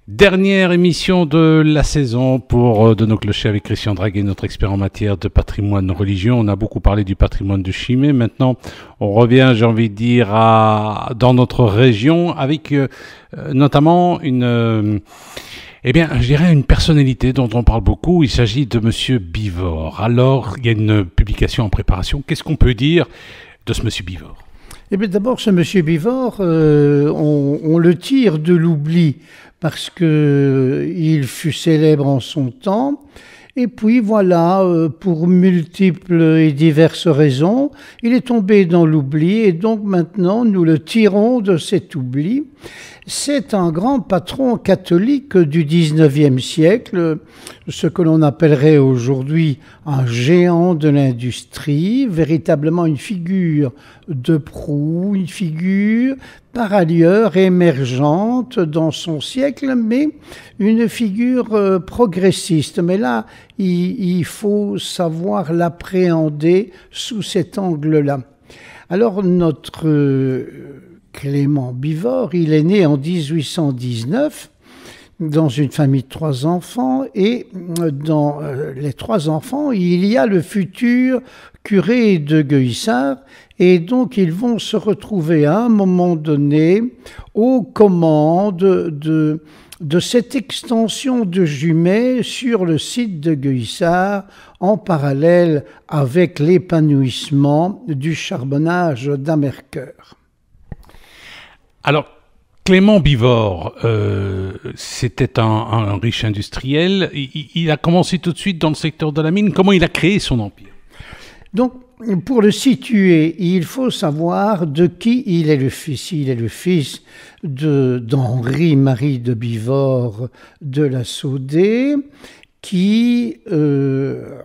Dernière émission de la saison pour De nos clochers avec Christian Draguet, notre expert en matière de patrimoine religieux. On a beaucoup parlé du patrimoine de Chimay. Maintenant, on revient, j'ai envie de dire, dans notre région avec notamment je dirais une personnalité dont on parle beaucoup. Il s'agit de Monsieur Bivort. Alors, il y a une publication en préparation. Qu'est-ce qu'on peut dire de ce Monsieur Bivort ? Eh bien, d'abord, ce Monsieur Bivort, on le tire de l'oubli parce qu'il fut célèbre en son temps. Et puis voilà, pour multiples et diverses raisons, il est tombé dans l'oubli et donc maintenant nous le tirons de cet oubli. C'est un grand patron catholique du XIXe siècle, ce que l'on appellerait aujourd'hui un géant de l'industrie, véritablement une figure de proue, une figure par ailleurs émergente dans son siècle, mais une figure progressiste. Mais là, il faut savoir l'appréhender sous cet angle-là. Alors notre Clément Bivort, il est né en 1819 dans une famille de 3 enfants et dans les 3 enfants, il y a le futur curé de Gueuyssart et donc ils vont se retrouver à un moment donné aux commandes de cette extension de Jumet sur le site de Gueuyssart en parallèle avec l'épanouissement du charbonnage d'Amercœur. Alors, Clément Bivort, c'était un riche industriel. Il a commencé tout de suite dans le secteur de la mine. Comment il a créé son empire ? Donc, pour le situer, il faut savoir de qui il est le fils. Il est le fils d'Henri-Marie de Bivort de la Saudée, qui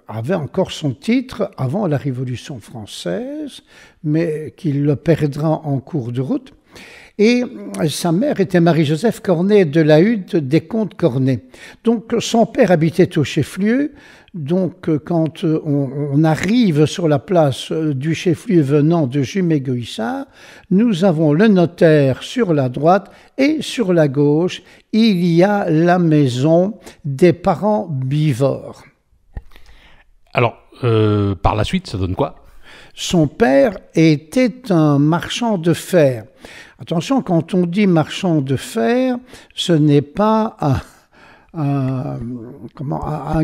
avait encore son titre avant la Révolution française, mais qu'il le perdra en cours de route. Et sa mère était Marie-Joseph Cornet de la Hutte des comtes Cornet. Donc son père habitait au chef-lieu. Donc quand on arrive sur la place du chef-lieu venant de Jumet-Gueuyssart, nous avons le notaire sur la droite et sur la gauche, il y a la maison des parents Bivort. Alors, par la suite, ça donne quoi ? Son père était un marchand de fer. Attention, quand on dit marchand de fer, ce n'est pas un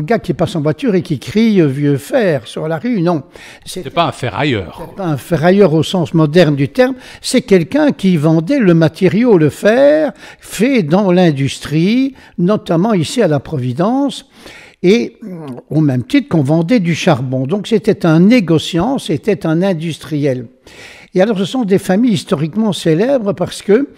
gars qui passe en voiture et qui crie « vieux fer » sur la rue, non. C'est pas un ferrailleur. C'est pas un ferrailleur au sens moderne du terme, c'est quelqu'un qui vendait le matériau, le fer, fait dans l'industrie, notamment ici à la Providence, et au même titre qu'on vendait du charbon. Donc c'était un négociant, c'était un industriel. Et alors ce sont des familles historiquement célèbres parce que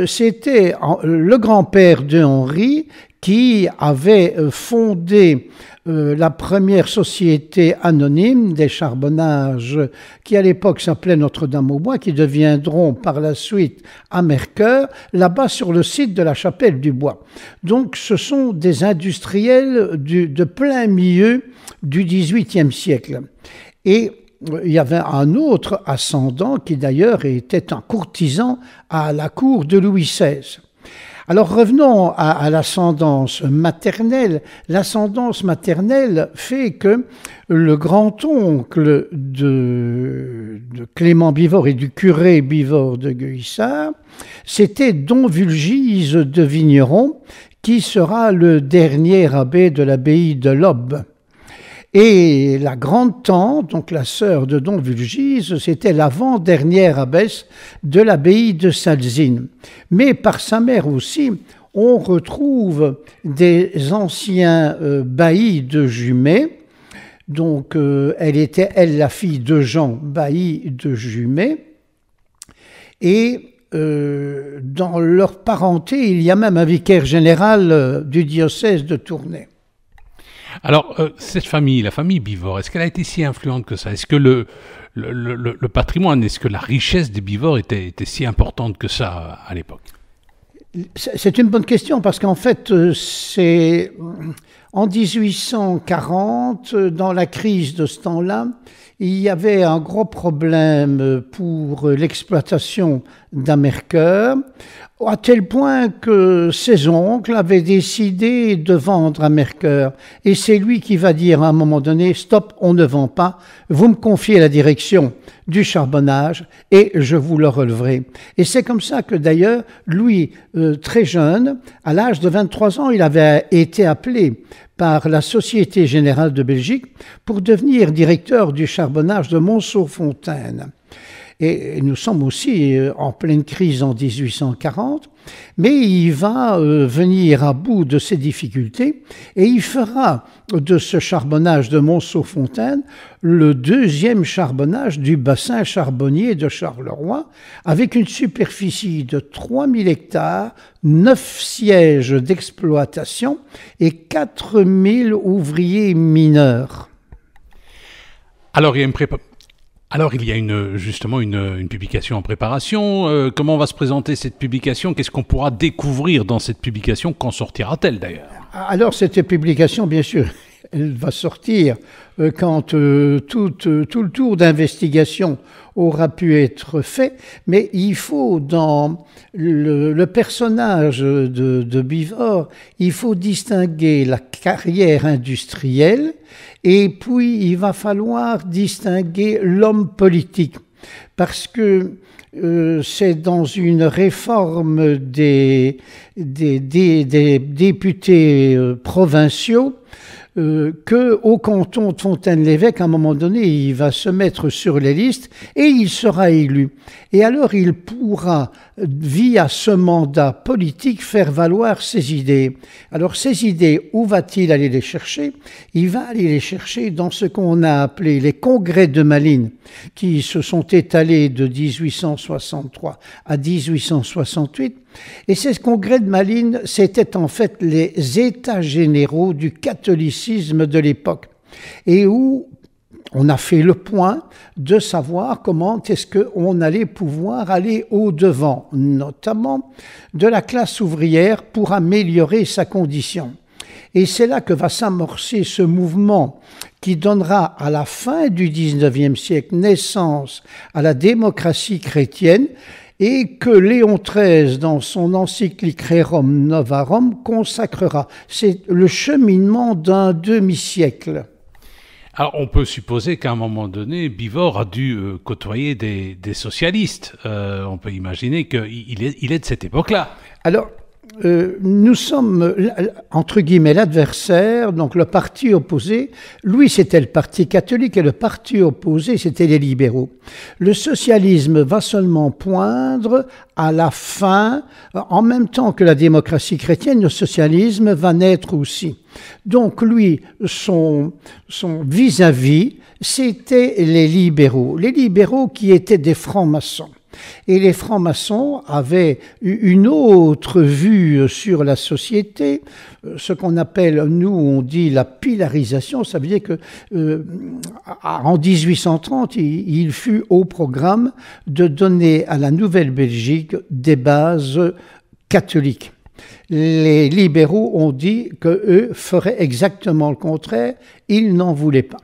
c'était le grand-père de Henri qui avait fondé la première société anonyme des charbonnages qui à l'époque s'appelait Notre-Dame-aux-Bois, qui deviendront par la suite Amercœur, là-bas sur le site de la Chapelle du Bois. Donc ce sont des industriels de plein milieu du XVIIIe siècle. Et il y avait un autre ascendant qui d'ailleurs était un courtisan à la cour de Louis XVI. Alors revenons à l'ascendance maternelle. L'ascendance maternelle fait que le grand-oncle de Clément Bivort et du curé Bivort de Gueuyssart, c'était Don Vulgise de Vigneron, qui sera le dernier abbé de l'abbaye de l'Aube. Et la grande-tante, donc la sœur de Don Vulgise, c'était l'avant-dernière abbesse de l'abbaye de Salzine. Mais par sa mère aussi, on retrouve des anciens baillis de Jumet. Donc elle était, la fille de Jean, bailli de Jumet. Et dans leur parenté, il y a même un vicaire général du diocèse de Tournai. Alors, cette famille, la famille Bivort, est-ce qu'elle a été si influente que ça ? Est-ce que le patrimoine, est-ce que la richesse des Bivort était si importante que ça à l'époque ? C'est une bonne question parce qu'en fait, En 1840, dans la crise de ce temps-là, il y avait un gros problème pour l'exploitation d'Amercœur, à tel point que ses oncles avaient décidé de vendre Amercœur. Et c'est lui qui va dire à un moment donné, stop, on ne vend pas, vous me confiez la direction du charbonnage et je vous le releverai. Et c'est comme ça que d'ailleurs, lui, très jeune, à l'âge de 23 ans, il avait été appelé par la Société Générale de Belgique pour devenir directeur du charbonnage de Monceau-Fontaine. Et nous sommes aussi en pleine crise en 1840, mais il va venir à bout de ses difficultés et il fera de ce charbonnage de Monceau-Fontaine le deuxième charbonnage du bassin charbonnier de Charleroi, avec une superficie de 3000 hectares, 9 sièges d'exploitation et 4000 ouvriers mineurs. Alors, il y a justement une publication en préparation. Comment va se présenter cette publication? Qu'est-ce qu'on pourra découvrir dans cette publication? Quand sortira-t-elle d'ailleurs? Alors cette publication, bien sûr, elle va sortir quand tout le tour d'investigation aura pu être fait, mais il faut, dans le personnage de Bivort, il faut distinguer la carrière industrielle et puis il va falloir distinguer l'homme politique, parce que c'est dans une réforme des députés provinciaux que au canton de Fontaine-l'Évêque, à un moment donné, il va se mettre sur les listes et il sera élu. Et alors, il pourra, via ce mandat politique, faire valoir ses idées. Alors, ces idées, où va-t-il aller les chercher? Il va aller les chercher dans ce qu'on a appelé les congrès de Malines, qui se sont étalés de 1863 à 1868. Et ces congrès de Malines, c'était en fait les états généraux du catholicisme de l'époque, et où on a fait le point de savoir comment est-ce qu'on allait pouvoir aller au-devant, notamment de la classe ouvrière, pour améliorer sa condition. Et c'est là que va s'amorcer ce mouvement qui donnera à la fin du XIXe siècle naissance à la démocratie chrétienne, et que Léon XIII, dans son encyclique Rerum Novarum, consacrera. C'est le cheminement d'un demi-siècle. Alors, on peut supposer qu'à un moment donné, Bivort a dû côtoyer des socialistes. On peut imaginer qu'il est de cette époque-là. Alors, nous sommes, entre guillemets, l'adversaire, donc le parti opposé. Lui, c'était le parti catholique et le parti opposé, c'était les libéraux. Le socialisme va seulement poindre à la fin, en même temps que la démocratie chrétienne, le socialisme va naître aussi. Donc lui, son vis-à-vis, c'était les libéraux qui étaient des francs-maçons. Et les francs-maçons avaient une autre vue sur la société, ce qu'on appelle, nous on dit la pilarisation. Ça veut dire que en 1830, il fut au programme de donner à la Nouvelle-Belgique des bases catholiques. Les libéraux ont dit qu'eux feraient exactement le contraire, ils n'en voulaient pas.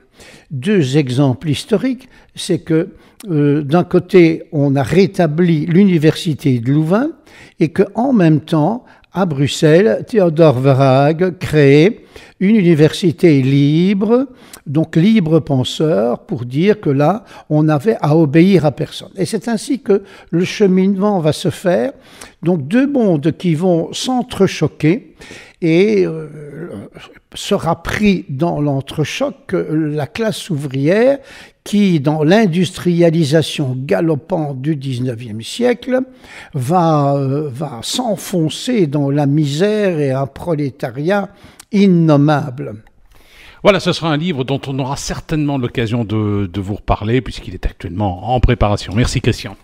Deux exemples historiques, c'est que d'un côté, on a rétabli l'université de Louvain et qu'en même temps, à Bruxelles, Théodore Verhaeghe créait une université libre, donc libre penseur, pour dire que là, on avait à obéir à personne. Et c'est ainsi que le cheminement va se faire. Donc deux mondes qui vont s'entrechoquer et sera pris dans l'entrechoc la classe ouvrière qui, dans l'industrialisation galopante du XIXe siècle, va s'enfoncer dans la misère et un prolétariat innommable. Voilà, ce sera un livre dont on aura certainement l'occasion de vous reparler puisqu'il est actuellement en préparation. Merci Christian.